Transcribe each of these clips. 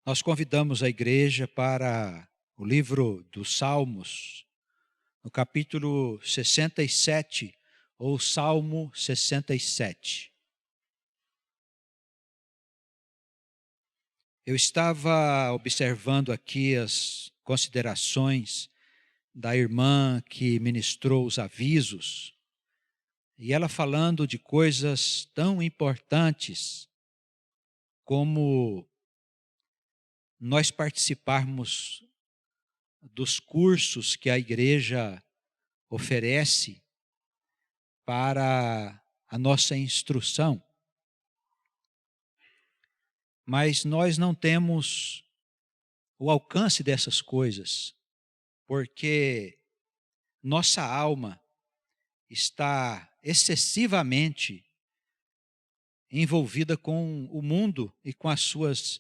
Nós convidamos a igreja para o livro dos Salmos, no capítulo 67, ou Salmo 67. Eu estava observando aqui as considerações da irmã que ministrou os avisos, e ela falando de coisas tão importantes como nós participarmos dos cursos que a igreja oferece para a nossa instrução. Mas nós não temos o alcance dessas coisas, porque nossa alma está excessivamente envolvida com o mundo e com as suas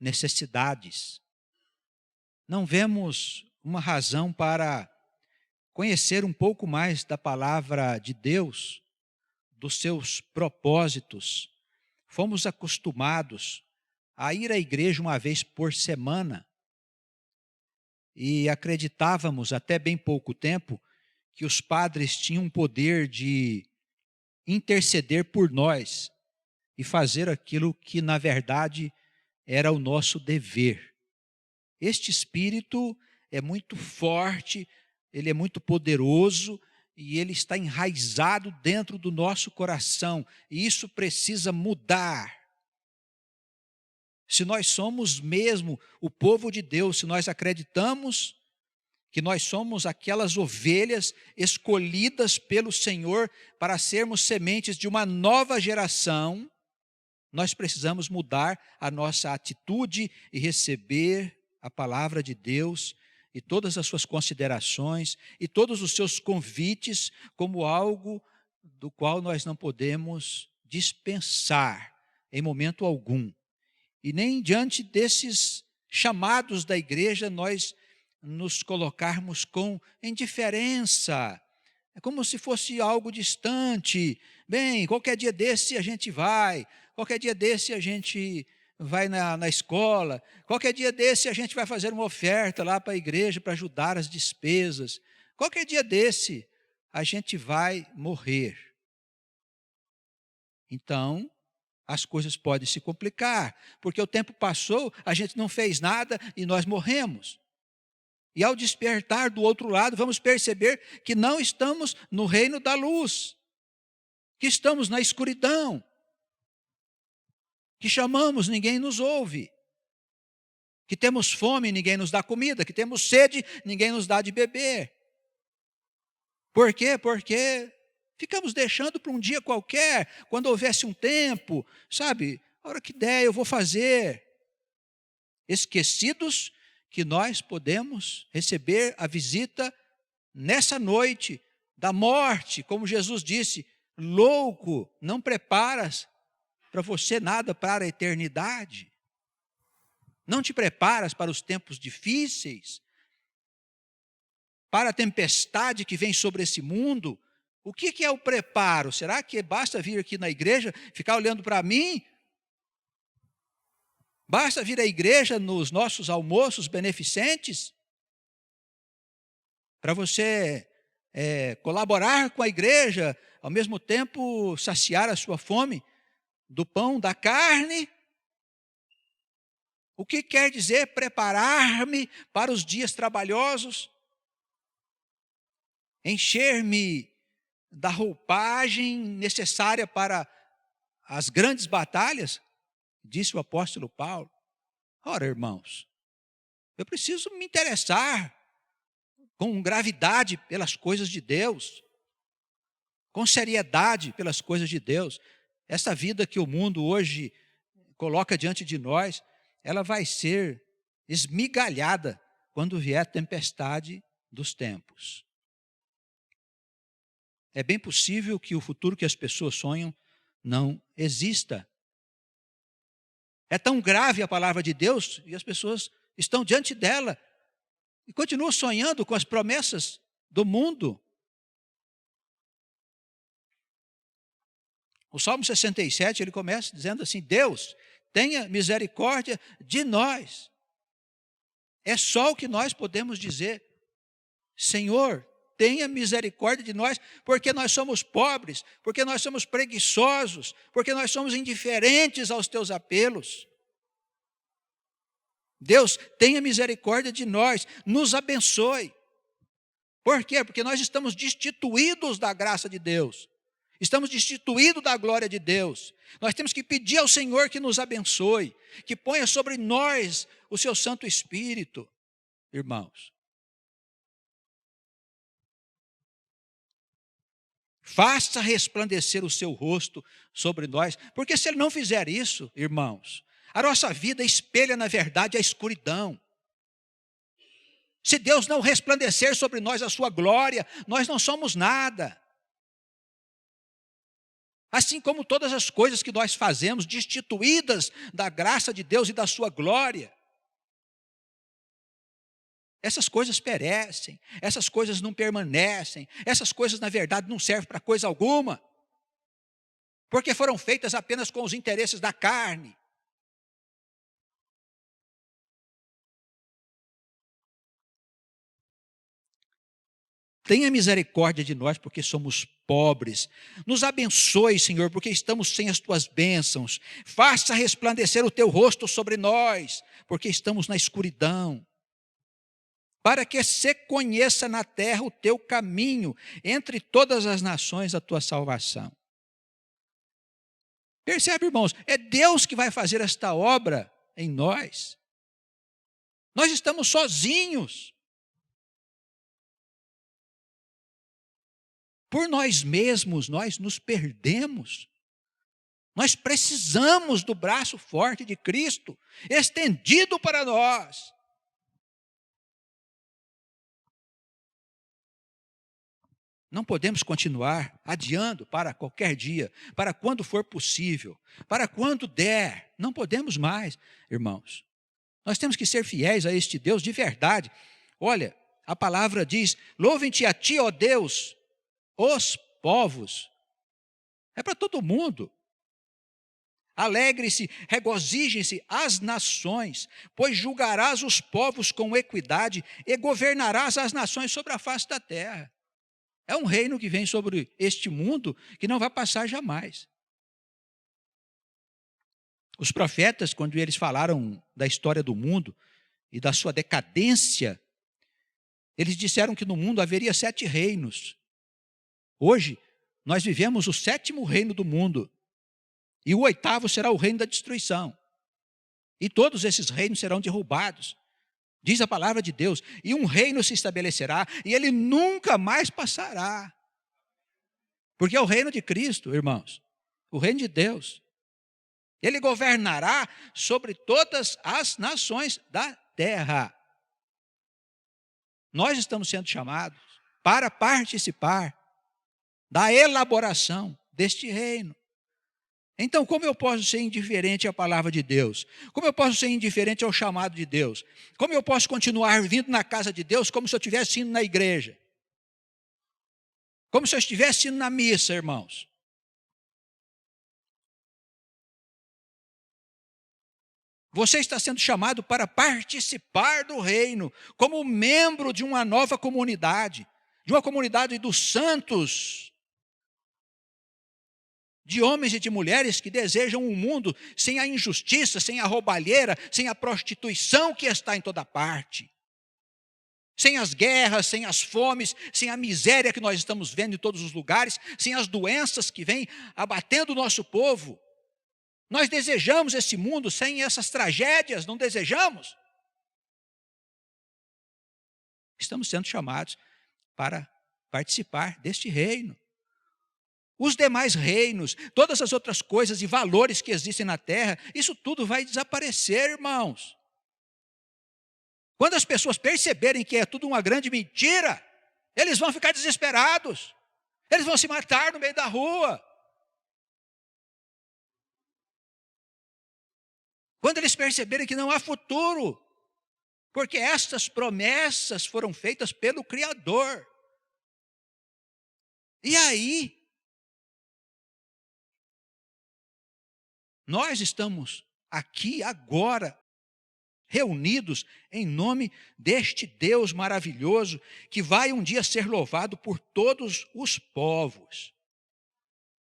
necessidades. Não vemos uma razão para conhecer um pouco mais da palavra de Deus, dos seus propósitos. Fomos acostumados a ir à igreja uma vez por semana e acreditávamos até bem pouco tempo que os padres tinham o poder de interceder por nós e fazer aquilo que na verdade era o nosso dever. Este espírito é muito forte, ele é muito poderoso e ele está enraizado dentro do nosso coração, e isso precisa mudar. Se nós somos mesmo o povo de Deus, se nós acreditamos que nós somos aquelas ovelhas escolhidas pelo Senhor para sermos sementes de uma nova geração, nós precisamos mudar a nossa atitude e receber a palavra de Deus e todas as suas considerações e todos os seus convites como algo do qual nós não podemos dispensar em momento algum. E nem diante desses chamados da igreja nós nos colocarmos com indiferença. É como se fosse algo distante. Bem, qualquer dia desse a gente vai, qualquer dia desse a gente vai na escola, qualquer dia desse a gente vai fazer uma oferta lá para a igreja para ajudar as despesas. Qualquer dia desse a gente vai morrer. Então, as coisas podem se complicar, porque o tempo passou, a gente não fez nada e nós morremos. E ao despertar do outro lado, vamos perceber que não estamos no reino da luz, que estamos na escuridão, que chamamos, ninguém nos ouve, que temos fome, ninguém nos dá comida, que temos sede, ninguém nos dá de beber. Por quê? Porque ficamos deixando para um dia qualquer, quando houvesse um tempo, sabe? A hora que der eu vou fazer. Esquecidos que nós podemos receber a visita nessa noite da morte, como Jesus disse, louco, não preparas para você nada para a eternidade. Não te preparas para os tempos difíceis, para a tempestade que vem sobre esse mundo. O que é o preparo? Será que basta vir aqui na igreja, ficar olhando para mim? Basta vir à igreja nos nossos almoços beneficentes? Para você colaborar com a igreja, ao mesmo tempo saciar a sua fome do pão, da carne? O que quer dizer preparar-me para os dias trabalhosos? Encher-me da roupagem necessária para as grandes batalhas? Disse o apóstolo Paulo. Ora, irmãos, eu preciso me interessar com gravidade pelas coisas de Deus, com seriedade pelas coisas de Deus. Essa vida que o mundo hoje coloca diante de nós, ela vai ser esmigalhada quando vier a tempestade dos tempos. É bem possível que o futuro que as pessoas sonham não exista. É tão grave a palavra de Deus e as pessoas estão diante dela e continuam sonhando com as promessas do mundo. O Salmo 67, ele começa dizendo assim: Deus, tenha misericórdia de nós. É só o que nós podemos dizer. Senhor, tenha misericórdia de nós, porque nós somos pobres, porque nós somos preguiçosos, porque nós somos indiferentes aos teus apelos. Deus, tenha misericórdia de nós, nos abençoe. Por quê? Porque nós estamos destituídos da graça de Deus. Estamos destituídos da glória de Deus. Nós temos que pedir ao Senhor que nos abençoe, que ponha sobre nós o seu Santo Espírito, irmãos. Faça resplandecer o seu rosto sobre nós, porque se Ele não fizer isso, irmãos, a nossa vida espelha, na verdade, a escuridão. Se Deus não resplandecer sobre nós a sua glória, nós não somos nada. Assim como todas as coisas que nós fazemos, destituídas da graça de Deus e da sua glória, essas coisas perecem, essas coisas não permanecem, essas coisas, na verdade, não servem para coisa alguma, porque foram feitas apenas com os interesses da carne. Tenha misericórdia de nós, porque somos pobres. Nos abençoe, Senhor, porque estamos sem as tuas bênçãos. Faça resplandecer o teu rosto sobre nós, porque estamos na escuridão. Para que se conheça na terra o teu caminho, entre todas as nações a tua salvação. Percebe, irmãos? É Deus que vai fazer esta obra em nós. Nós estamos sozinhos. Por nós mesmos, nós nos perdemos. Nós precisamos do braço forte de Cristo, estendido para nós. Não podemos continuar adiando para qualquer dia, para quando for possível, para quando der. Não podemos mais, irmãos. Nós temos que ser fiéis a este Deus de verdade. Olha, a palavra diz: louvem-te a ti, ó Deus, os povos. É para todo mundo. Alegre-se, regozijem-se as nações, pois julgarás os povos com equidade e governarás as nações sobre a face da terra. É um reino que vem sobre este mundo que não vai passar jamais. Os profetas, quando eles falaram da história do mundo e da sua decadência, eles disseram que no mundo haveria 7 reinos. Hoje, nós vivemos o 7º reino do mundo. E o 8º será o reino da destruição. E todos esses reinos serão derrubados. Diz a palavra de Deus. E um reino se estabelecerá e ele nunca mais passará. Porque é o reino de Cristo, irmãos. O reino de Deus. Ele governará sobre todas as nações da terra. Nós estamos sendo chamados para participar da elaboração deste reino. Então, como eu posso ser indiferente à palavra de Deus? Como eu posso ser indiferente ao chamado de Deus? Como eu posso continuar vindo na casa de Deus como se eu estivesse indo na igreja? Como se eu estivesse indo na missa, irmãos? Você está sendo chamado para participar do reino, como membro de uma nova comunidade, de uma comunidade dos santos, de homens e de mulheres que desejam um mundo sem a injustiça, sem a roubalheira, sem a prostituição que está em toda parte, sem as guerras, sem as fomes, sem a miséria que nós estamos vendo em todos os lugares, sem as doenças que vêm abatendo o nosso povo. Nós desejamos esse mundo sem essas tragédias, não desejamos? Estamos sendo chamados para participar deste reino. Os demais reinos, todas as outras coisas e valores que existem na terra, isso tudo vai desaparecer, irmãos. Quando as pessoas perceberem que é tudo uma grande mentira, eles vão ficar desesperados. Eles vão se matar no meio da rua. Quando eles perceberem que não há futuro, porque estas promessas foram feitas pelo Criador. E aí, nós estamos aqui, agora, reunidos em nome deste Deus maravilhoso, que vai um dia ser louvado por todos os povos.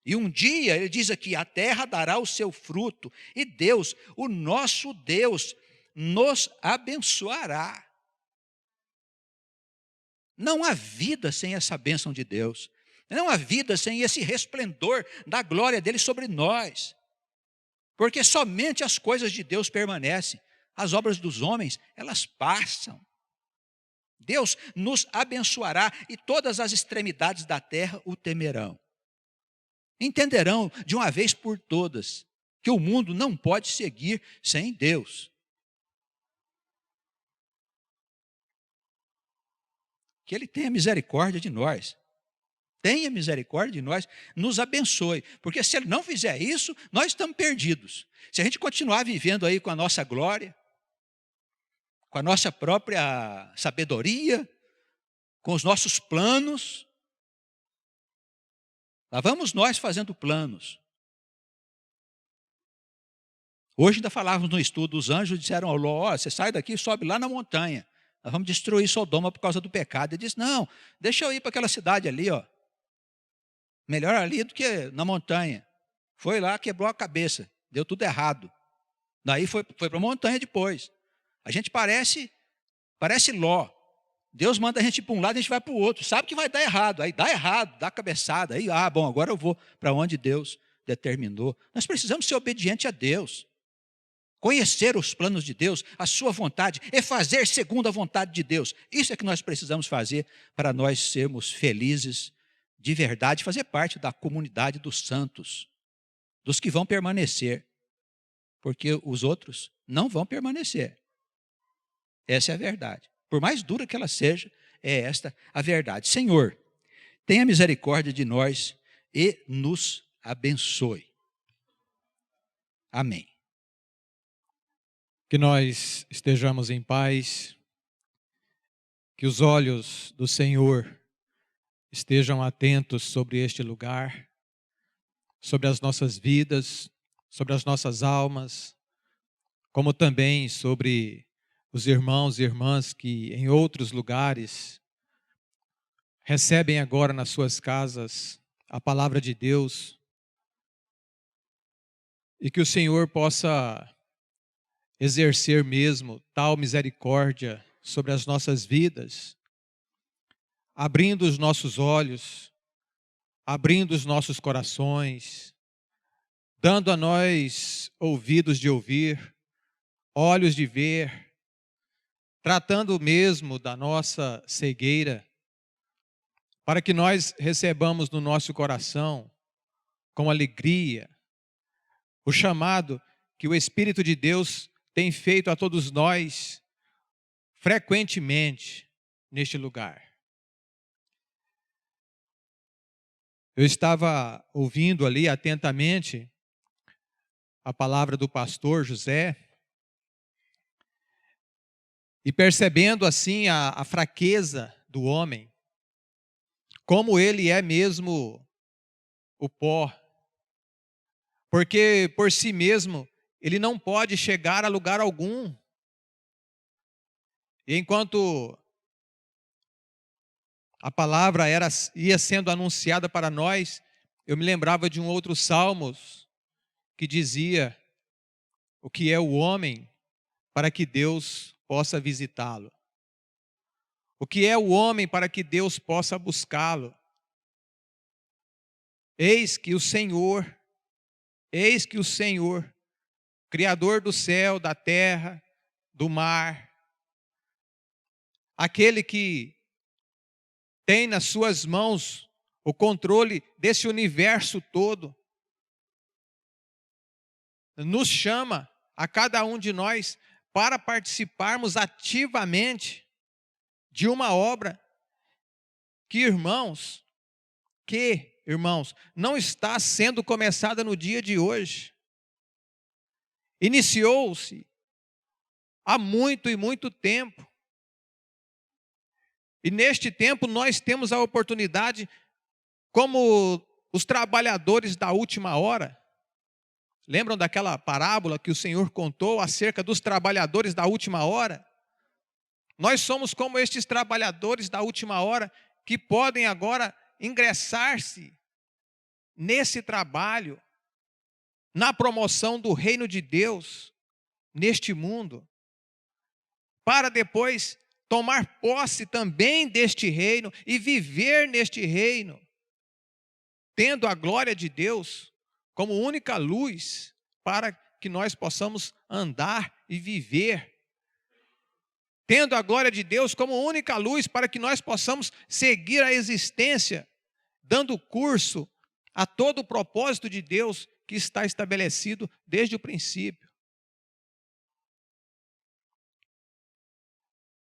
E um dia, ele diz aqui, a terra dará o seu fruto, e Deus, o nosso Deus, nos abençoará. Não há vida sem essa bênção de Deus. Não há vida sem esse resplendor da glória dele sobre nós. Porque somente as coisas de Deus permanecem. As obras dos homens, elas passam. Deus nos abençoará e todas as extremidades da terra o temerão. Entenderão de uma vez por todas que o mundo não pode seguir sem Deus. Que Ele tenha misericórdia de nós. Tenha misericórdia de nós, nos abençoe. Porque se Ele não fizer isso, nós estamos perdidos. Se a gente continuar vivendo aí com a nossa glória, com a nossa própria sabedoria, com os nossos planos, lá vamos nós fazendo planos. Hoje ainda falávamos no estudo, os anjos disseram ao Ló, você sai daqui e sobe lá na montanha. Nós vamos destruir Sodoma por causa do pecado. Ele disse, não, deixa eu ir para aquela cidade ali, ó. Melhor ali do que na montanha. Foi lá, quebrou a cabeça, deu tudo errado. Daí foi para a montanha depois. A gente parece Ló. Deus manda a gente ir para um lado e a gente vai para o outro. Sabe que vai dar errado. Aí dá errado, dá cabeçada. Aí, bom, agora eu vou para onde Deus determinou. Nós precisamos ser obedientes a Deus. Conhecer os planos de Deus, a sua vontade, e fazer segundo a vontade de Deus. Isso é que nós precisamos fazer para nós sermos felizes de verdade, fazer parte da comunidade dos santos, dos que vão permanecer, porque os outros não vão permanecer. Essa é a verdade. Por mais dura que ela seja, é esta a verdade. Senhor, tenha misericórdia de nós e nos abençoe. Amém. Que nós estejamos em paz, que os olhos do Senhor estejam atentos sobre este lugar, sobre as nossas vidas, sobre as nossas almas, como também sobre os irmãos e irmãs que em outros lugares recebem agora nas suas casas a palavra de Deus, e que o Senhor possa exercer mesmo tal misericórdia sobre as nossas vidas, abrindo os nossos olhos, abrindo os nossos corações, dando a nós ouvidos de ouvir, olhos de ver, tratando mesmo da nossa cegueira, para que nós recebamos no nosso coração, com alegria, o chamado que o Espírito de Deus tem feito a todos nós frequentemente neste lugar. Eu estava ouvindo ali atentamente a palavra do pastor José e percebendo assim a fraqueza do homem, como ele é mesmo o pó, porque por si mesmo ele não pode chegar a lugar algum. E enquanto a palavra ia sendo anunciada para nós, eu me lembrava de um outro Salmos que dizia: o que é o homem para que Deus possa visitá-lo? O que é o homem para que Deus possa buscá-lo? Eis que o Senhor, Criador do céu, da terra, do mar, aquele que tem nas suas mãos o controle desse universo todo, nos chama a cada um de nós para participarmos ativamente de uma obra que, irmãos, não está sendo começada no dia de hoje. Iniciou-se há muito e muito tempo. E neste tempo nós temos a oportunidade, como os trabalhadores da última hora, Lembram daquela parábola que o Senhor contou acerca dos trabalhadores da última hora? Nós somos como estes trabalhadores da última hora que podem agora ingressar-se nesse trabalho, na promoção do reino de Deus neste mundo, para depois tomar posse também deste reino e viver neste reino, tendo a glória de Deus como única luz para que nós possamos andar e viver. Tendo a glória de Deus como única luz para que nós possamos seguir a existência, dando curso a todo o propósito de Deus que está estabelecido desde o princípio.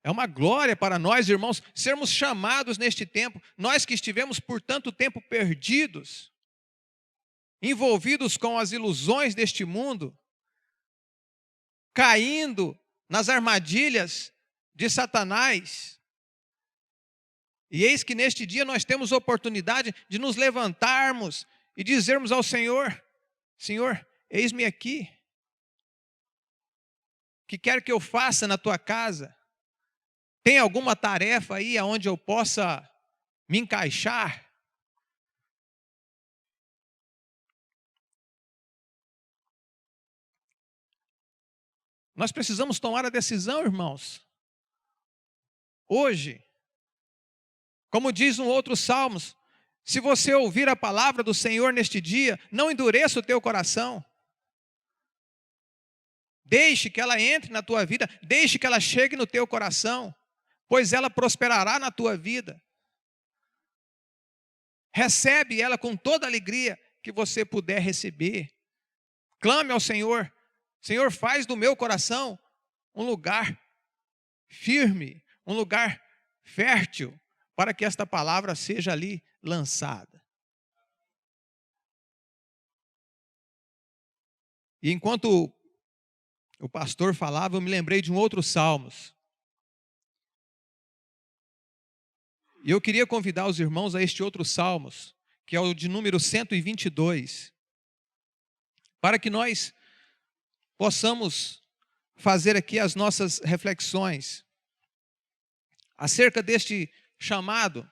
É uma glória para nós, irmãos, sermos chamados neste tempo, nós que estivemos por tanto tempo perdidos, envolvidos com as ilusões deste mundo, caindo nas armadilhas de Satanás. E eis que neste dia nós temos oportunidade de nos levantarmos e dizermos ao Senhor: Senhor, eis-me aqui. O que quer que eu faça na tua casa? Tem alguma tarefa aí onde eu possa me encaixar? Nós precisamos tomar a decisão, irmãos. Hoje, como diz um outro Salmos, se você ouvir a palavra do Senhor neste dia, não endureça o teu coração. Deixe que ela entre na tua vida, deixe que ela chegue no teu coração, pois ela prosperará na tua vida. Recebe ela com toda a alegria que você puder receber. Clame ao Senhor: Senhor, faz do meu coração um lugar firme, um lugar fértil, para que esta palavra seja ali lançada. E enquanto o pastor falava, eu me lembrei de um outro Salmos. E eu queria convidar os irmãos a este outro Salmos, que é o de número 122, para que nós possamos fazer aqui as nossas reflexões acerca deste chamado.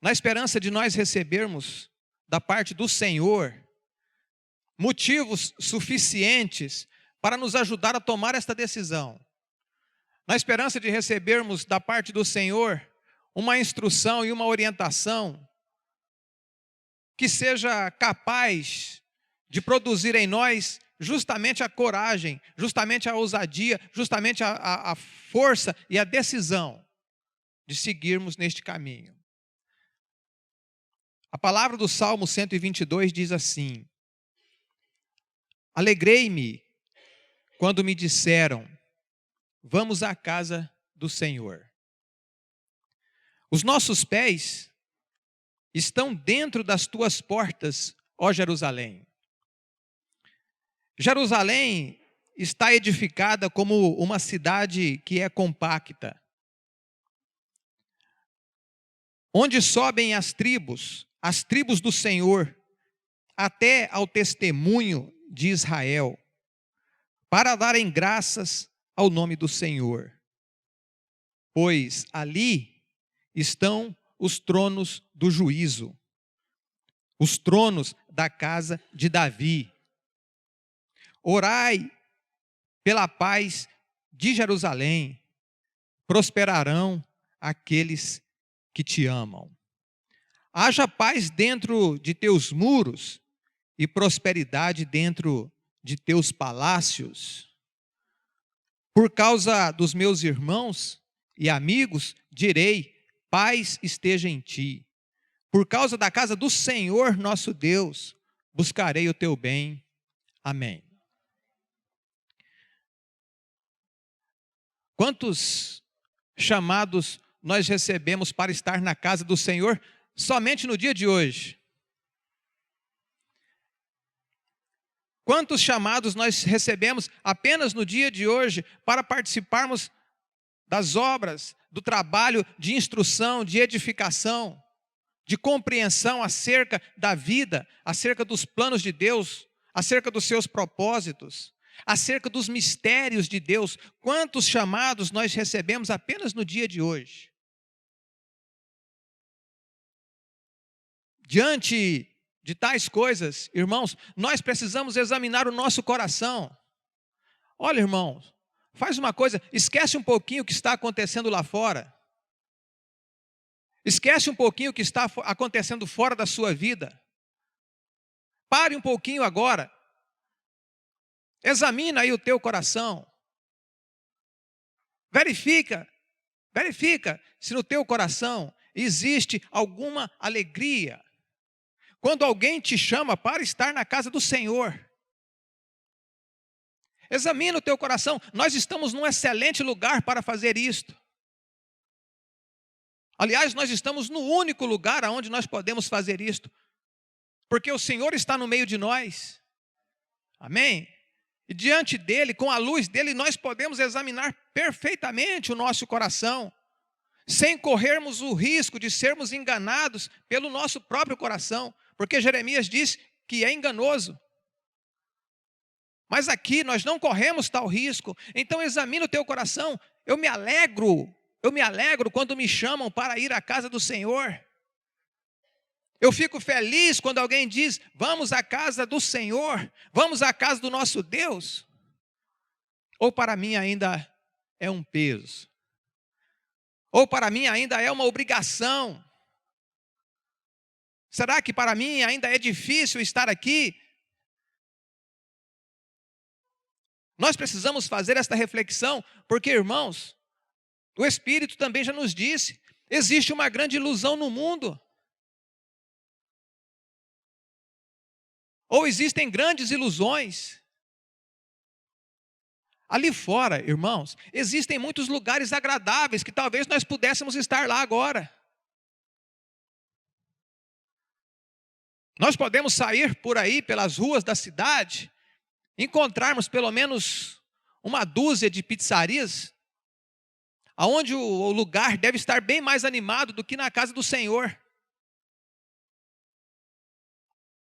Na esperança de nós recebermos da parte do Senhor motivos suficientes para nos ajudar a tomar esta decisão. Na esperança de recebermos da parte do Senhor uma instrução e uma orientação que seja capaz de produzir em nós justamente a coragem, justamente a ousadia, justamente a força e a decisão de seguirmos neste caminho. A palavra do Salmo 122 diz assim: Alegrei-me quando me disseram, vamos à casa do Senhor. Os nossos pés estão dentro das tuas portas, ó Jerusalém. Jerusalém está edificada como uma cidade que é compacta, onde sobem as tribos do Senhor, até ao testemunho de Israel, para darem graças ao nome do Senhor. Pois ali estão os tronos do juízo, os tronos da casa de Davi. Orai pela paz de Jerusalém, prosperarão aqueles que te amam. Haja paz dentro de teus muros e prosperidade dentro de teus palácios. Por causa dos meus irmãos e amigos, direi, paz esteja em ti. Por causa da casa do Senhor nosso Deus, buscarei o teu bem. Amém. Quantos chamados nós recebemos para estar na casa do Senhor somente no dia de hoje? Quantos chamados nós recebemos apenas no dia de hoje para participarmos das obras, do trabalho de instrução, de edificação, de compreensão acerca da vida, acerca dos planos de Deus, acerca dos seus propósitos, acerca dos mistérios de Deus. Quantos chamados nós recebemos apenas no dia de hoje? Diante de tais coisas, irmãos, nós precisamos examinar o nosso coração. Olha, irmãos, faz uma coisa, esquece um pouquinho o que está acontecendo lá fora. Esquece um pouquinho o que está acontecendo fora da sua vida. Pare um pouquinho agora. Examina aí o teu coração. Verifica se no teu coração existe alguma alegria. Quando alguém te chama para estar na casa do Senhor. Examina o teu coração. Nós estamos num excelente lugar para fazer isto. Aliás, nós estamos no único lugar onde nós podemos fazer isto. Porque o Senhor está no meio de nós. Amém? E diante dele, com a luz dele, nós podemos examinar perfeitamente o nosso coração. Sem corrermos o risco de sermos enganados pelo nosso próprio coração. Porque Jeremias diz que é enganoso. Mas aqui nós não corremos tal risco. Então examina o teu coração. Eu me alegro quando me chamam para ir à casa do Senhor. Eu fico feliz quando alguém diz, vamos à casa do Senhor, vamos à casa do nosso Deus. Ou para mim ainda é um peso. Ou para mim ainda é uma obrigação. Será que para mim ainda é difícil estar aqui? Nós precisamos fazer esta reflexão, porque, irmãos, o Espírito também já nos disse, existe uma grande ilusão no mundo. Ou existem grandes ilusões. Ali fora, irmãos, existem muitos lugares agradáveis que talvez nós pudéssemos estar lá agora. Nós podemos sair por aí pelas ruas da cidade, encontrarmos pelo menos uma dúzia de pizzarias, onde o lugar deve estar bem mais animado do que na casa do Senhor.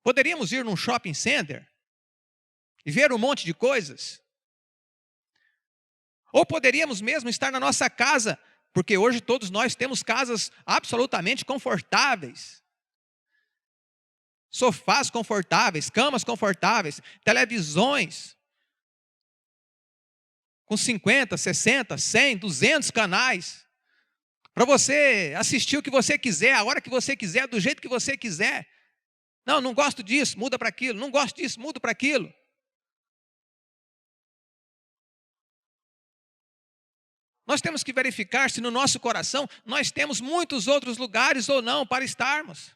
Poderíamos ir num shopping center e ver um monte de coisas. Ou poderíamos mesmo estar na nossa casa, porque hoje todos nós temos casas absolutamente confortáveis. Sofás confortáveis, camas confortáveis, televisões com 50, 60, 100, 200 canais. Para você assistir o que você quiser, a hora que você quiser, do jeito que você quiser. Não gosto disso, muda para aquilo. Não gosto disso, muda para aquilo. Nós temos que verificar se no nosso coração nós temos muitos outros lugares ou não para estarmos.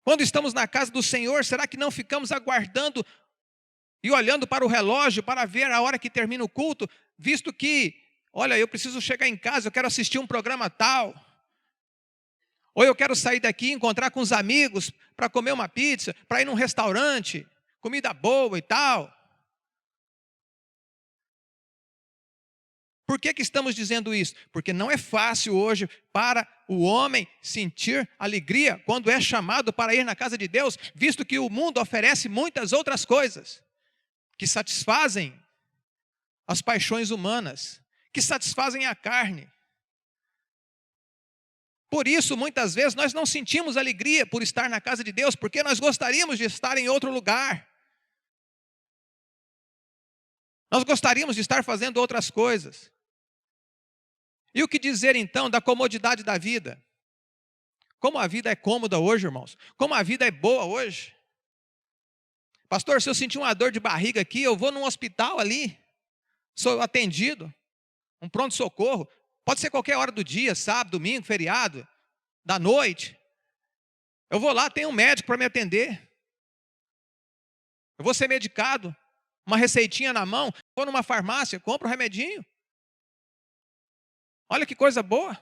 Quando estamos na casa do Senhor, será que não ficamos aguardando e olhando para o relógio para ver a hora que termina o culto, visto que, olha, eu preciso chegar em casa, eu quero assistir um programa tal. Ou eu quero sair daqui e encontrar com os amigos para comer uma pizza, para ir num restaurante, comida boa e tal. Por que estamos dizendo isso? Porque não é fácil hoje para o homem sentir alegria quando é chamado para ir na casa de Deus, visto que o mundo oferece muitas outras coisas que satisfazem as paixões humanas, que satisfazem a carne. Por isso, muitas vezes, nós não sentimos alegria por estar na casa de Deus, porque nós gostaríamos de estar em outro lugar. Nós gostaríamos de estar fazendo outras coisas. E o que dizer então da comodidade da vida? Como a vida é cômoda hoje, irmãos. Como a vida é boa hoje. Pastor, se eu sentir uma dor de barriga aqui, eu vou num hospital ali. Sou atendido. Um pronto-socorro. Pode ser qualquer hora do dia, sábado, domingo, feriado, da noite. Eu vou lá, tem um médico para me atender. Eu vou ser medicado. Uma receitinha na mão. Vou numa farmácia, compro um remedinho. Olha que coisa boa.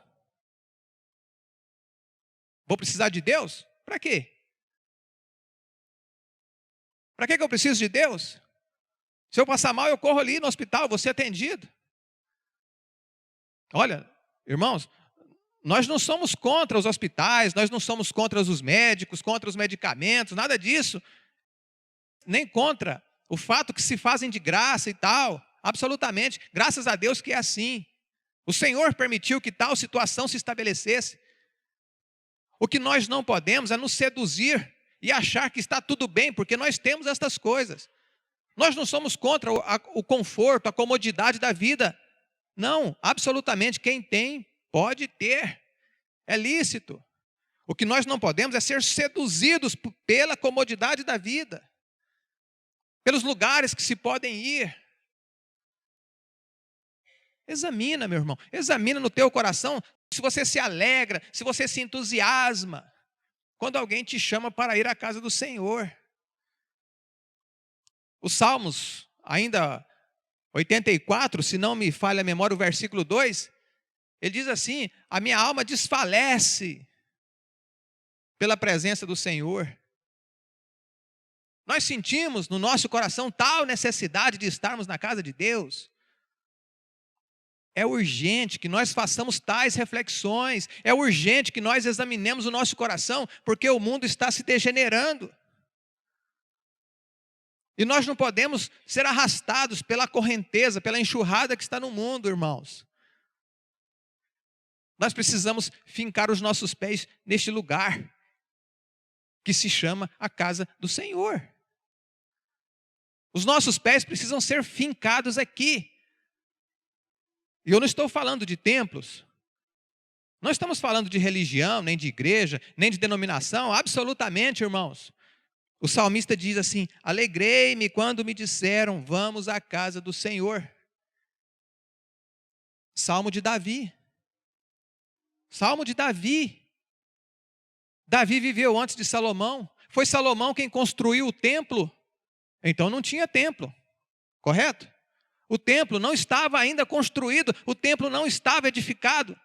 Vou precisar de Deus? Para quê? Para que eu preciso de Deus? Se eu passar mal, eu corro ali no hospital, vou ser atendido. Olha, irmãos, Nós não somos contra os hospitais, nós não somos contra os médicos, contra os medicamentos, nada disso. Nem contra o fato que se fazem de graça e tal. Absolutamente. Graças a Deus que é assim. O Senhor permitiu que tal situação se estabelecesse. O que nós não podemos é nos seduzir e achar que está tudo bem, porque nós temos estas coisas. Nós não somos contra o conforto, a comodidade da vida. Não, absolutamente. Quem tem, pode ter. É lícito. O que nós não podemos é ser seduzidos pela comodidade da vida. Pelos lugares que se podem ir. Examina, meu irmão. Examina no teu coração se você se alegra, se você se entusiasma quando alguém te chama para ir à casa do Senhor. Os Salmos, ainda 84, se não me falha a memória, o versículo 2, ele diz assim: a minha alma desfalece pela presença do Senhor. Nós sentimos no nosso coração tal necessidade de estarmos na casa de Deus. É urgente que nós façamos tais reflexões. É urgente que nós examinemos o nosso coração, porque o mundo está se degenerando. E nós não podemos ser arrastados pela correnteza, pela enxurrada que está no mundo, irmãos. Nós precisamos fincar os nossos pés neste lugar que se chama a casa do Senhor. Os nossos pés precisam ser fincados aqui. E eu não estou falando de templos. Não estamos falando de religião, nem de igreja, nem de denominação. Absolutamente, irmãos. O salmista diz assim: alegrei-me quando me disseram, vamos à casa do Senhor. Salmo de Davi. Salmo de Davi. Davi viveu antes de Salomão. Foi Salomão quem construiu o templo. Então não tinha templo. Correto? O templo não estava ainda construído. O templo não estava edificado.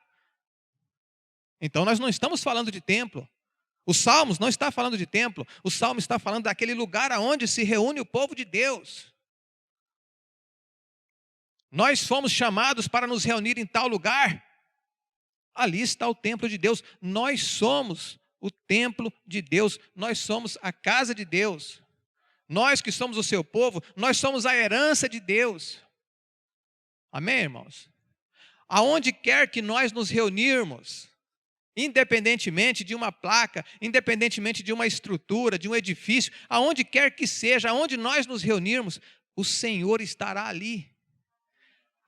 Então nós não estamos falando de templo. Os Salmos não está falando de templo. O Salmo está falando daquele lugar onde se reúne o povo de Deus. Nós fomos chamados para nos reunir em tal lugar. Ali está o templo de Deus. Nós somos o templo de Deus. Nós somos a casa de Deus. Nós que somos o seu povo, nós somos a herança de Deus. Amém, irmãos? Aonde quer que nós nos reunirmos, independentemente de uma placa, independentemente de uma estrutura, de um edifício, aonde quer que seja, aonde nós nos reunirmos, o Senhor estará ali.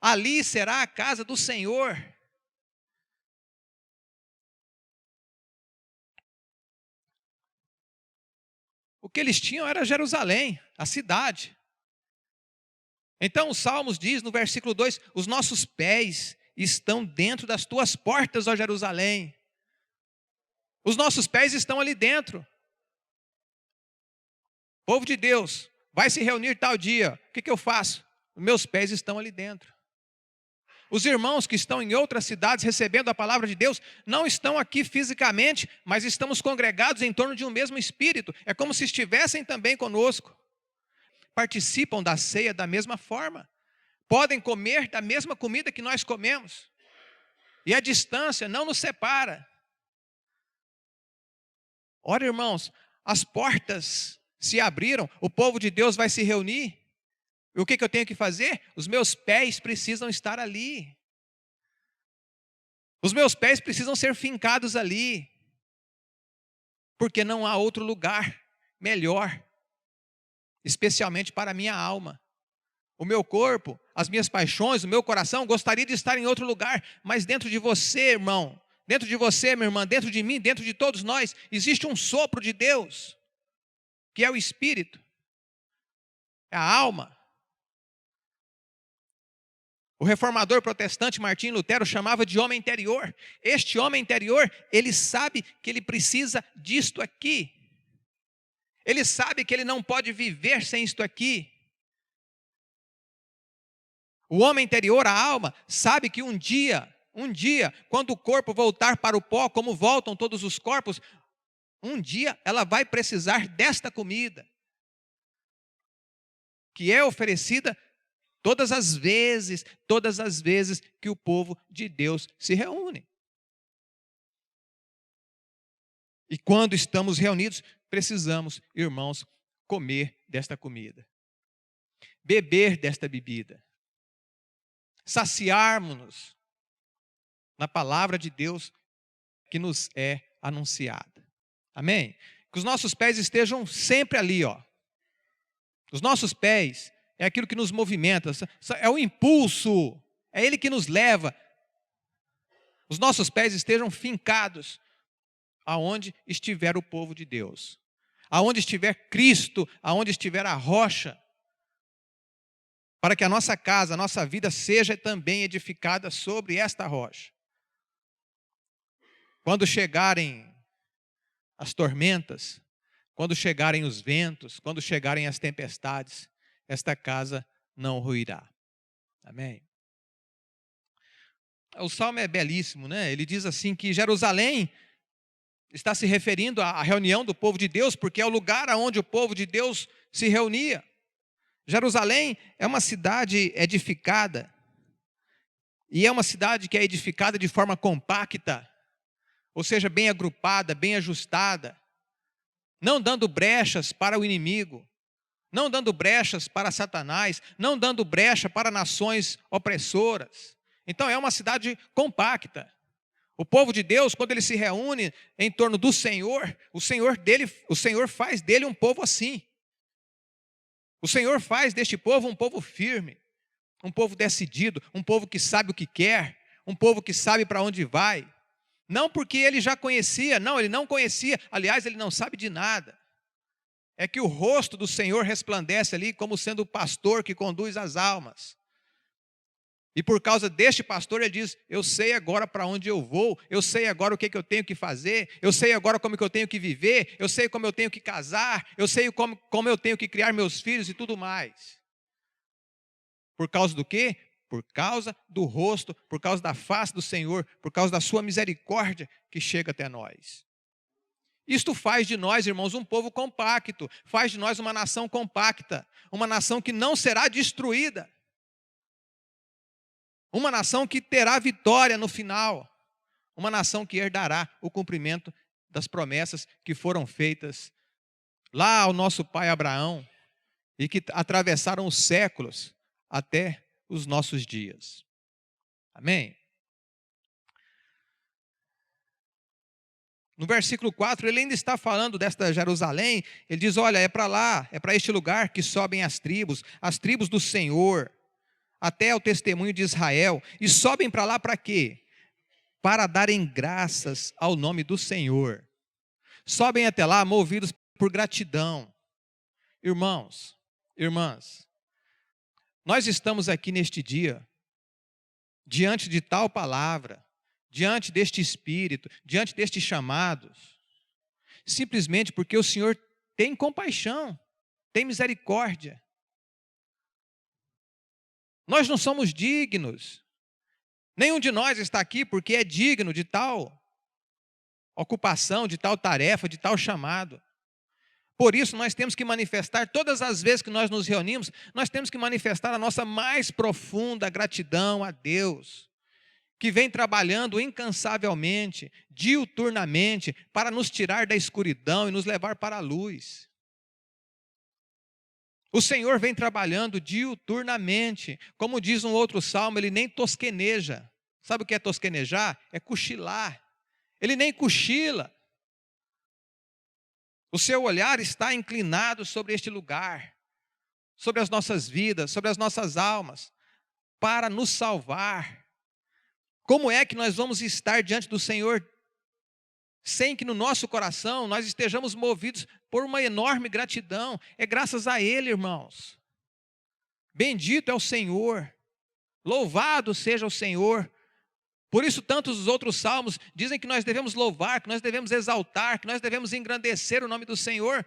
Ali será a casa do Senhor. O que eles tinham era Jerusalém, a cidade. Então os Salmos diz no versículo 2, os nossos pés estão dentro das tuas portas, ó Jerusalém. Os nossos pés estão ali dentro. Povo de Deus, vai se reunir tal dia. O que eu faço? Os meus pés estão ali dentro. Os irmãos que estão em outras cidades recebendo a palavra de Deus, não estão aqui fisicamente, mas estamos congregados em torno de um mesmo Espírito. É como se estivessem também conosco. Participam da ceia da mesma forma. Podem comer da mesma comida que nós comemos. E a distância não nos separa. Ora, irmãos, as portas se abriram, o povo de Deus vai se reunir. E o que eu tenho que fazer? Os meus pés precisam estar ali. Os meus pés precisam ser fincados ali. Porque não há outro lugar melhor, especialmente para a minha alma. O meu corpo, as minhas paixões, o meu coração gostaria de estar em outro lugar, mas dentro de você, irmão, dentro de você, minha irmã, dentro de mim, dentro de todos nós, existe um sopro de Deus, que é o Espírito, é a alma. O reformador protestante Martim Lutero chamava de homem interior. Este homem interior, ele sabe que ele precisa disto aqui. Ele sabe que ele não pode viver sem isto aqui. O homem interior, a alma, sabe que um dia, quando o corpo voltar para o pó, como voltam todos os corpos, um dia ela vai precisar desta comida, que é oferecida todas as vezes que o povo de Deus se reúne. E quando estamos reunidos, precisamos, irmãos, comer desta comida, beber desta bebida, saciarmos-nos na palavra de Deus que nos é anunciada. Amém? Que os nossos pés estejam sempre ali, ó. Os nossos pés é aquilo que nos movimenta, é o impulso, é ele que nos leva. Os nossos pés estejam fincados aonde estiver o povo de Deus, aonde estiver Cristo, aonde estiver a rocha, para que a nossa casa, a nossa vida seja também edificada sobre esta rocha. Quando chegarem as tormentas, quando chegarem os ventos, quando chegarem as tempestades, esta casa não ruirá. Amém? O salmo é belíssimo, né? Ele diz assim que Jerusalém está se referindo à reunião do povo de Deus, porque é o lugar onde o povo de Deus se reunia. Jerusalém é uma cidade edificada, e é uma cidade que é edificada de forma compacta, ou seja, bem agrupada, bem ajustada, não dando brechas para o inimigo, não dando brechas para Satanás, não dando brecha para nações opressoras. Então é uma cidade compacta. O povo de Deus, quando ele se reúne em torno do Senhor, o Senhor faz dele um povo assim. O Senhor faz deste povo um povo firme, um povo decidido, um povo que sabe o que quer, um povo que sabe para onde vai. Não porque ele já conhecia, não, ele não conhecia, aliás, ele não sabe de nada. É que o rosto do Senhor resplandece ali como sendo o pastor que conduz as almas. E por causa deste pastor, ele diz, eu sei agora para onde eu vou, eu sei agora o que eu tenho que fazer, eu sei agora como que eu tenho que viver, eu sei como eu tenho que casar, eu sei como eu tenho que criar meus filhos e tudo mais. Por causa do quê? Por causa do rosto, por causa da face do Senhor, por causa da sua misericórdia que chega até nós. Isto faz de nós, irmãos, um povo compacto, faz de nós uma nação compacta, uma nação que não será destruída. Uma nação que terá vitória no final. Uma nação que herdará o cumprimento das promessas que foram feitas lá ao nosso pai Abraão e que atravessaram os séculos até os nossos dias. Amém? No versículo 4, ele ainda está falando desta Jerusalém. Ele diz, olha, é para lá, é para este lugar que sobem as tribos do Senhor, até o testemunho de Israel, e sobem para lá para quê? Para darem graças ao nome do Senhor. Sobem até lá movidos por gratidão. Irmãos, irmãs, nós estamos aqui neste dia, diante de tal palavra, diante deste Espírito, diante destes chamados, simplesmente porque o Senhor tem compaixão, tem misericórdia. Nós não somos dignos. Nenhum de nós está aqui porque é digno de tal ocupação, de tal tarefa, de tal chamado. Por isso nós temos que manifestar, todas as vezes que nós nos reunimos, nós temos que manifestar a nossa mais profunda gratidão a Deus, que vem trabalhando incansavelmente, diuturnamente, para nos tirar da escuridão e nos levar para a luz. O Senhor vem trabalhando diuturnamente. Como diz um outro salmo, ele nem tosqueneja. Sabe o que é tosquenejar? É cochilar. Ele nem cochila. O seu olhar está inclinado sobre este lugar, sobre as nossas vidas, sobre as nossas almas, para nos salvar. Como é que nós vamos estar diante do Senhor sem que no nosso coração nós estejamos movidos por uma enorme gratidão? É graças a Ele, irmãos. Bendito é o Senhor, louvado seja o Senhor. Por isso tantos os outros salmos dizem que nós devemos louvar, que nós devemos exaltar, que nós devemos engrandecer o nome do Senhor,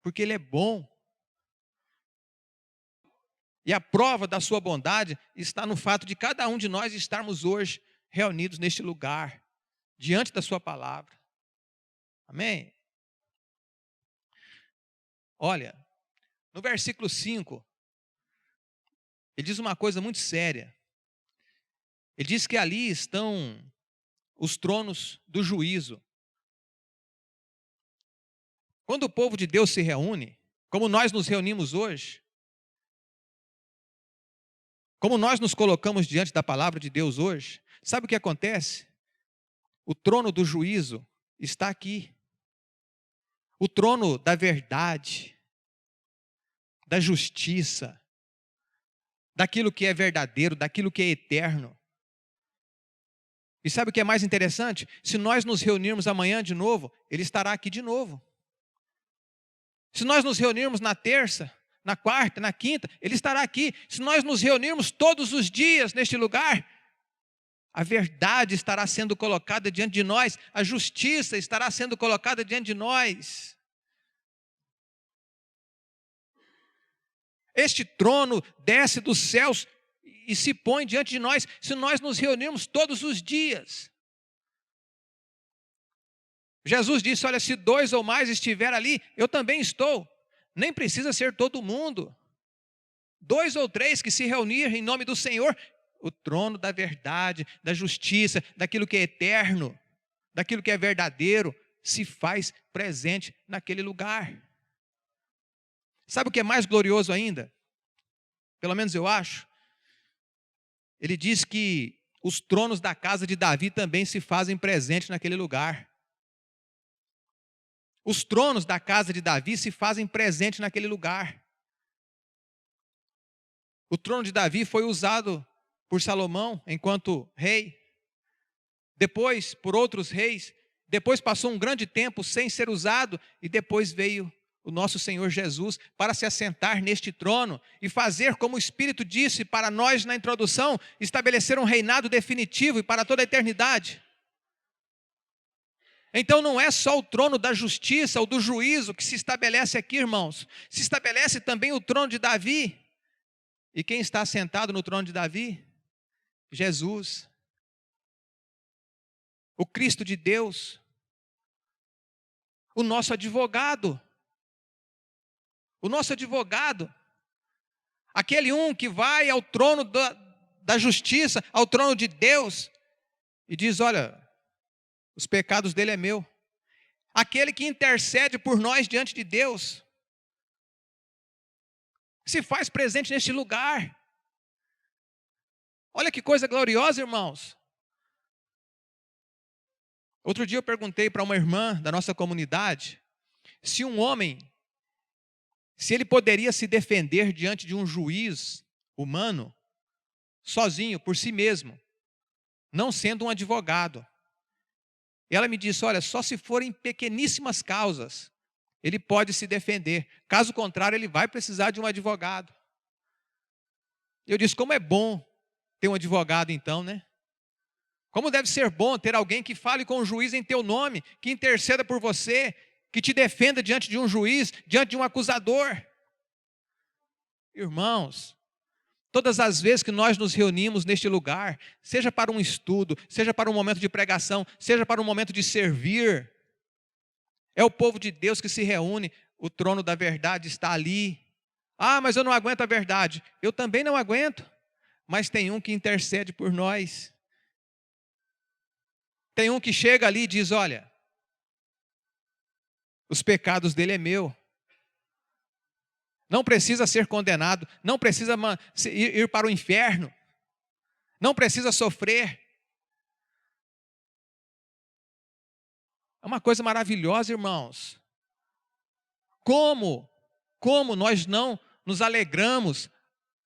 porque Ele é bom. E a prova da sua bondade está no fato de cada um de nós estarmos hoje reunidos neste lugar, diante da sua palavra. Amém? Olha, no versículo 5, ele diz uma coisa muito séria. Ele diz que ali estão os tronos do juízo. Quando o povo de Deus se reúne, como nós nos reunimos hoje, como nós nos colocamos diante da palavra de Deus hoje, sabe o que acontece? O trono do juízo está aqui. O trono da verdade, da justiça, daquilo que é verdadeiro, daquilo que é eterno. E sabe o que é mais interessante? Se nós nos reunirmos amanhã de novo, ele estará aqui de novo. Se nós nos reunirmos na terça, na quarta, na quinta, ele estará aqui. Se nós nos reunirmos todos os dias neste lugar, a verdade estará sendo colocada diante de nós, a justiça estará sendo colocada diante de nós. Este trono desce dos céus e se põe diante de nós, se nós nos reunirmos todos os dias. Jesus disse, olha, se 2 ou mais estiver ali, eu também estou. Nem precisa ser todo mundo. 2 ou 3 que se reunirem em nome do Senhor, o trono da verdade, da justiça, daquilo que é eterno, daquilo que é verdadeiro, se faz presente naquele lugar. Sabe o que é mais glorioso ainda? Pelo menos eu acho. Ele diz que os tronos da casa de Davi também se fazem presentes naquele lugar. Os tronos da casa de Davi se fazem presentes naquele lugar. O trono de Davi foi usado por Salomão enquanto rei. Depois, por outros reis. Depois passou um grande tempo sem ser usado. E depois veio o nosso Senhor Jesus para se assentar neste trono e fazer, como o Espírito disse para nós na introdução, estabelecer um reinado definitivo e para toda a eternidade. Então não é só o trono da justiça ou do juízo que se estabelece aqui, irmãos. Se estabelece também o trono de Davi. E quem está sentado no trono de Davi? Jesus. O Cristo de Deus. O nosso advogado. O nosso advogado. Aquele que vai ao trono da justiça, ao trono de Deus. E diz, olha, os pecados dele é meu. Aquele que intercede por nós diante de Deus. Se faz presente neste lugar. Olha que coisa gloriosa, irmãos. Outro dia eu perguntei para uma irmã da nossa comunidade se um homem, se ele poderia se defender diante de um juiz humano, sozinho, por si mesmo, não sendo um advogado. E ela me disse, olha, só se forem pequeníssimas causas, ele pode se defender. Caso contrário, ele vai precisar de um advogado. Eu disse, como é bom ter um advogado então, né? Como deve ser bom ter alguém que fale com o juiz em teu nome, que interceda por você, que te defenda diante de um juiz, diante de um acusador. Irmãos, todas as vezes que nós nos reunimos neste lugar, seja para um estudo, seja para um momento de pregação, seja para um momento de servir, é o povo de Deus que se reúne, o trono da verdade está ali. Ah, mas eu não aguento a verdade. Eu também não aguento, mas tem um que intercede por nós. Tem um que chega ali e diz, olha, os pecados dele é meu. Não precisa ser condenado, não precisa ir para o inferno, não precisa sofrer. É uma coisa maravilhosa, irmãos. Como nós não nos alegramos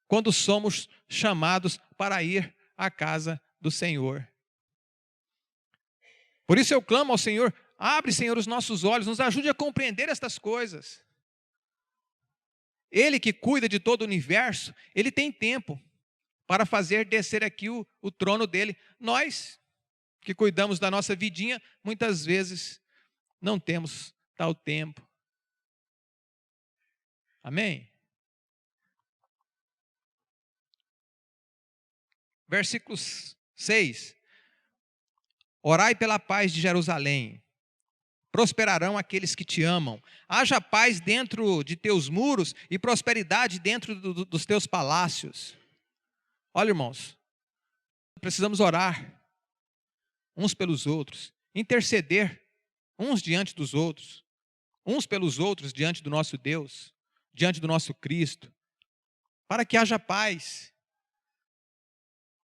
quando somos chamados para ir à casa do Senhor. Por isso eu clamo ao Senhor, abre, Senhor, os nossos olhos, nos ajude a compreender estas coisas. Ele que cuida de todo o universo, ele tem tempo para fazer descer aqui o trono dele. Nós, que cuidamos da nossa vidinha, muitas vezes não temos tal tempo. Amém? Versículo 6. Orai pela paz de Jerusalém. Prosperarão aqueles que te amam. Haja paz dentro de teus muros e prosperidade dentro dos teus palácios. Olha, irmãos, precisamos orar. uns pelos outros, interceder uns diante dos outros, uns pelos outros diante do nosso Deus, diante do nosso Cristo, para que haja paz,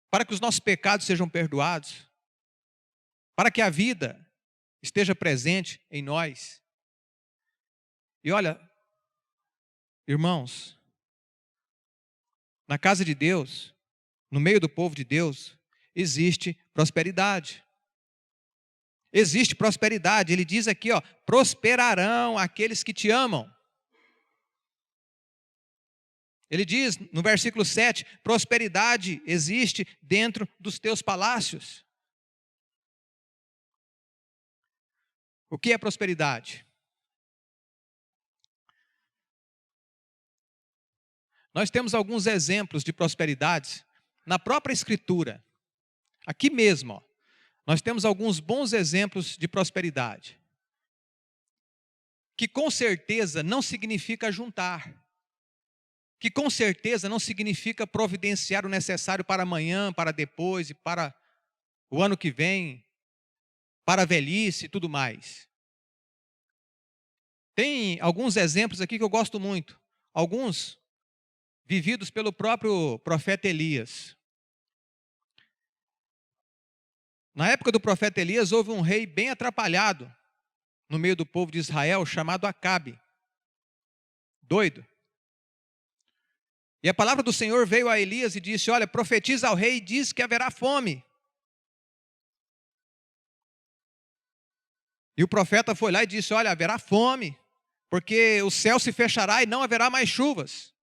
para que os nossos pecados sejam perdoados, para que a vida esteja presente em nós. E olha, irmãos, na casa de Deus, no meio do povo de Deus, existe prosperidade. Existe prosperidade. Ele diz aqui, prosperarão aqueles que te amam. Ele diz no versículo 7, prosperidade existe dentro dos teus palácios. O que é prosperidade? Nós temos alguns exemplos de prosperidade na própria Escritura. Aqui mesmo, nós temos alguns bons exemplos de prosperidade. Que com certeza não significa juntar. Que com certeza não significa providenciar o necessário para amanhã, para depois e para o ano que vem, para a velhice e tudo mais. Tem alguns exemplos aqui que eu gosto muito. Alguns vividos pelo próprio profeta Elias. Na época do profeta Elias, houve um rei bem atrapalhado no meio do povo de Israel, chamado Acabe. Doido. E a palavra do Senhor veio a Elias e disse, olha, profetiza ao rei e diz que haverá fome. E o profeta foi lá e disse, olha, haverá fome, porque o céu se fechará e não haverá mais chuvas.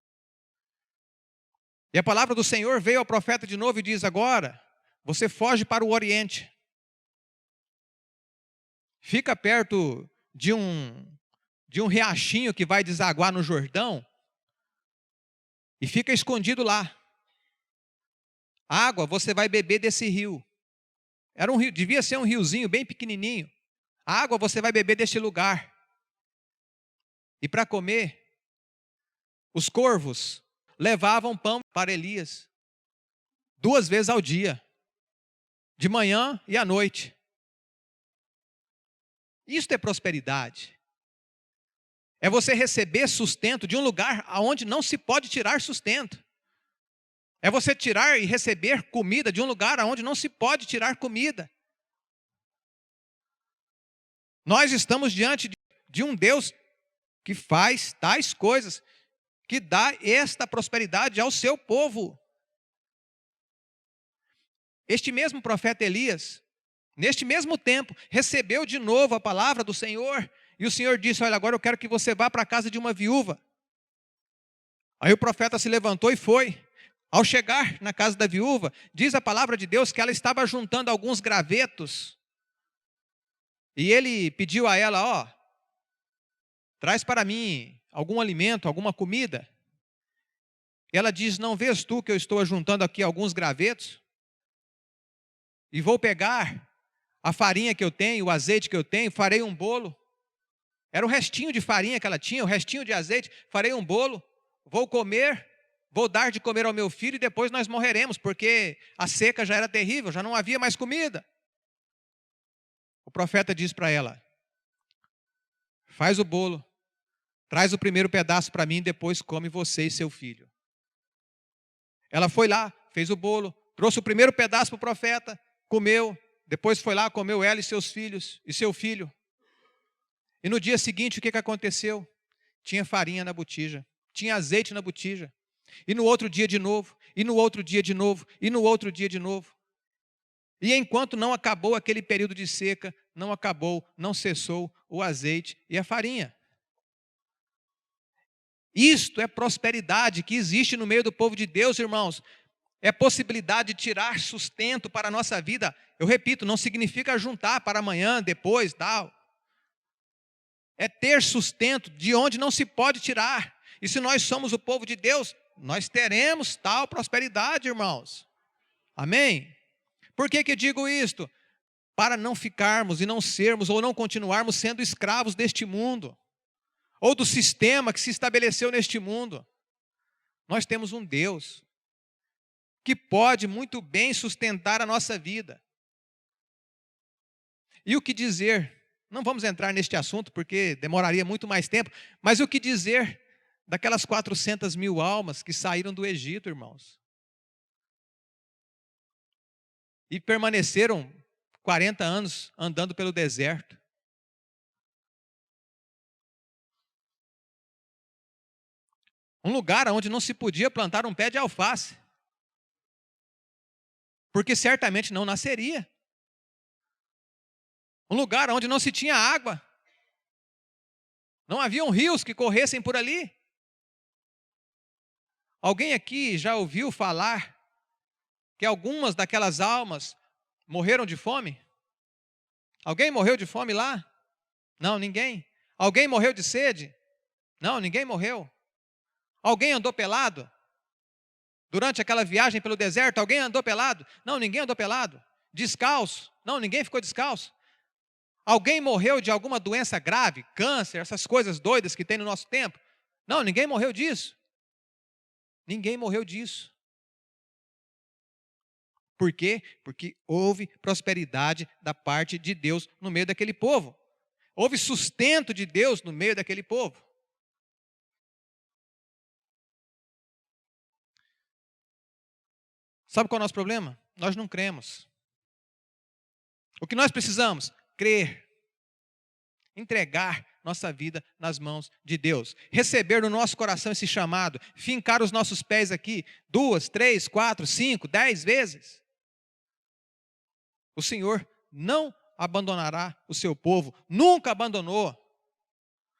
E a palavra do Senhor veio ao profeta de novo e diz, agora, você foge para o Oriente. Fica perto de um riachinho que vai desaguar no Jordão e fica escondido lá. Água você vai beber desse rio. Era um rio, devia ser um riozinho bem pequenininho. Água você vai beber deste lugar. E para comer, os corvos levavam pão para Elias 2 vezes ao dia, de manhã e à noite. Isto é prosperidade. É você receber sustento de um lugar onde não se pode tirar sustento. É você tirar e receber comida de um lugar onde não se pode tirar comida. Nós estamos diante de um Deus que faz tais coisas, que dá esta prosperidade ao seu povo. Este mesmo profeta Elias, neste mesmo tempo, recebeu de novo a palavra do Senhor, e o Senhor disse, olha, agora eu quero que você vá para a casa de uma viúva. Aí o profeta se levantou e foi. Ao chegar na casa da viúva, diz a palavra de Deus que ela estava juntando alguns gravetos, e ele pediu a ela, traz para mim algum alimento, alguma comida. Ela diz, não vês tu que eu estou ajuntando aqui alguns gravetos? E vou pegar a farinha que eu tenho, o azeite que eu tenho, farei um bolo. Era o restinho de farinha que ela tinha, o restinho de azeite, farei um bolo, vou comer, vou dar de comer ao meu filho e depois nós morreremos, porque a seca já era terrível, já não havia mais comida. O profeta diz para ela, faz o bolo, traz o primeiro pedaço para mim, depois come você e seu filho. Ela foi lá, fez o bolo, trouxe o primeiro pedaço para o profeta, comeu, depois foi lá, comeu ela e seus filhos, e seu filho. E no dia seguinte, o que aconteceu? Tinha farinha na botija, tinha azeite na botija. E no outro dia de novo, e no outro dia de novo, e no outro dia de novo. E enquanto não acabou aquele período de seca, não acabou, não cessou o azeite e a farinha. Isto é prosperidade que existe no meio do povo de Deus, irmãos. É possibilidade de tirar sustento para a nossa vida. Eu repito, não significa juntar para amanhã, depois, tal. É ter sustento de onde não se pode tirar. E se nós somos o povo de Deus, nós teremos tal prosperidade, irmãos. Amém? Por que eu digo isto? Para não ficarmos e não sermos ou não continuarmos sendo escravos deste mundo, ou do sistema que se estabeleceu neste mundo. Nós temos um Deus que pode muito bem sustentar a nossa vida. E o que dizer? Não vamos entrar neste assunto porque demoraria muito mais tempo, mas o que dizer daquelas 400 mil almas que saíram do Egito, irmãos? E permaneceram 40 anos andando pelo deserto. Um lugar onde não se podia plantar um pé de alface, porque certamente não nasceria. Um lugar onde não se tinha água. Não haviam rios que corressem por ali. Alguém aqui já ouviu falar que algumas daquelas almas morreram de fome? Alguém morreu de fome lá? Não, ninguém. Alguém morreu de sede? Não, ninguém morreu. Alguém andou pelado? Durante aquela viagem pelo deserto, alguém andou pelado? Não, ninguém andou pelado. Descalço? Não, ninguém ficou descalço. Alguém morreu de alguma doença grave, câncer, essas coisas doidas que tem no nosso tempo? Não, ninguém morreu disso. Ninguém morreu disso. Por quê? Porque houve prosperidade da parte de Deus no meio daquele povo. Houve sustento de Deus no meio daquele povo. Sabe qual é o nosso problema? Nós não cremos. O que nós precisamos? Crer. Entregar nossa vida nas mãos de Deus. Receber no nosso coração esse chamado. Fincar os nossos pés aqui 2, 3, 4, 5, 10 vezes. O Senhor não abandonará o seu povo. Nunca abandonou.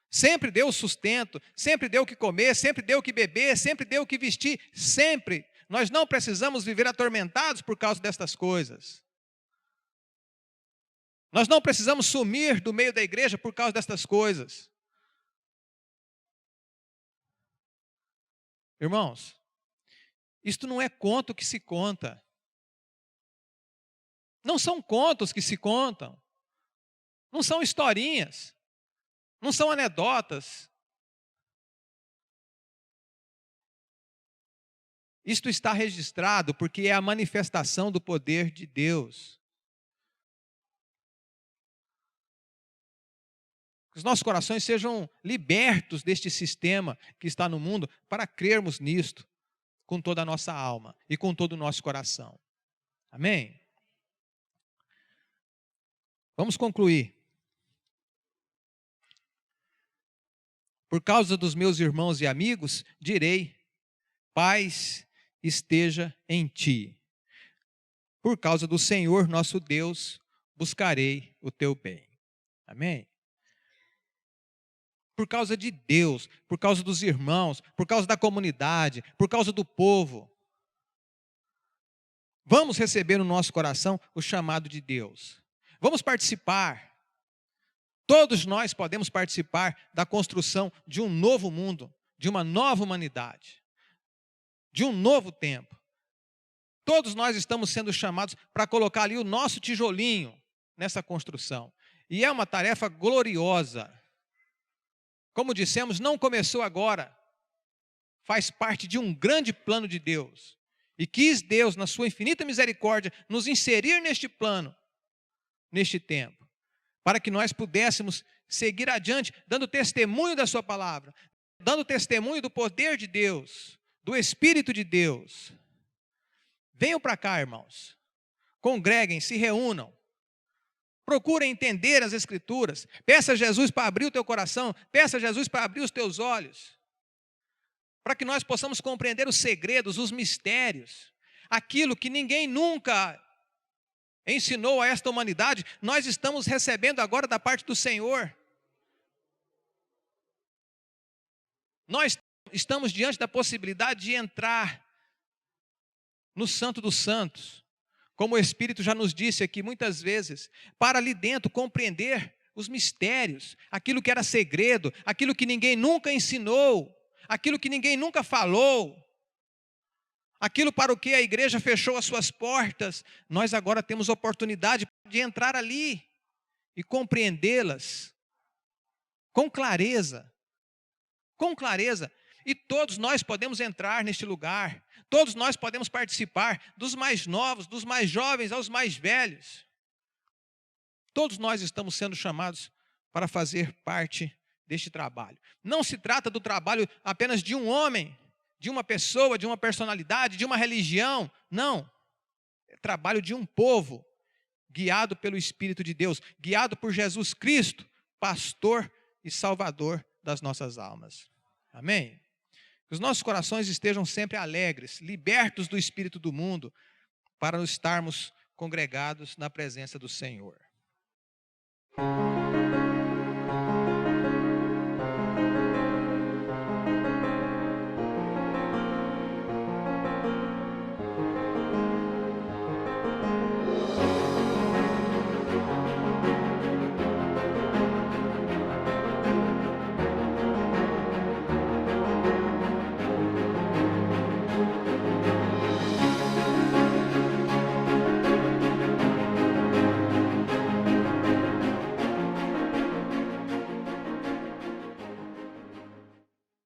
Sempre deu o sustento. Sempre deu o que comer. Sempre deu o que beber. Sempre deu o que vestir. Sempre. Nós não precisamos viver atormentados por causa destas coisas. Nós não precisamos sumir do meio da igreja por causa destas coisas. Irmãos, isto não é conto que se conta. Não são contos que se contam. Não são historinhas. Não são anedotas. Isto está registrado porque é a manifestação do poder de Deus. Que os nossos corações sejam libertos deste sistema que está no mundo para crermos nisto com toda a nossa alma e com todo o nosso coração. Amém? Vamos concluir. Por causa dos meus irmãos e amigos, direi: paz esteja em ti. Por causa do Senhor nosso Deus, buscarei o teu bem. Amém? Por causa de Deus, por causa dos irmãos, por causa da comunidade, por causa do povo. Vamos receber no nosso coração o chamado de Deus. Vamos participar. Todos nós podemos participar da construção de um novo mundo, de uma nova humanidade, de um novo tempo. Todos nós estamos sendo chamados para colocar ali o nosso tijolinho nessa construção. E é uma tarefa gloriosa. Como dissemos, não começou agora. Faz parte de um grande plano de Deus. E quis Deus, na sua infinita misericórdia, nos inserir neste plano, neste tempo, para que nós pudéssemos seguir adiante, dando testemunho da sua palavra, dando testemunho do poder de Deus, do Espírito de Deus. Venham para cá, irmãos. Congreguem, se reúnam. Procurem entender as Escrituras. Peça a Jesus para abrir o teu coração. Peça a Jesus para abrir os teus olhos. Para que nós possamos compreender os segredos, os mistérios. Aquilo que ninguém nunca ensinou a esta humanidade, nós estamos recebendo agora da parte do Senhor. Nós estamos diante da possibilidade de entrar no Santo dos Santos. Como o Espírito já nos disse aqui muitas vezes, para ali dentro compreender os mistérios, aquilo que era segredo, aquilo que ninguém nunca ensinou, aquilo que ninguém nunca falou, aquilo para o que a igreja fechou as suas portas, nós agora temos oportunidade de entrar ali e compreendê-las com clareza, com clareza. E todos nós podemos entrar neste lugar, todos nós podemos participar, dos mais novos, dos mais jovens aos mais velhos. Todos nós estamos sendo chamados para fazer parte deste trabalho. Não se trata do trabalho apenas de um homem, de uma pessoa, de uma personalidade, de uma religião. Não. É trabalho de um povo, guiado pelo Espírito de Deus, guiado por Jesus Cristo, pastor e salvador das nossas almas. Amém? Que os nossos corações estejam sempre alegres, libertos do espírito do mundo, para estarmos congregados na presença do Senhor.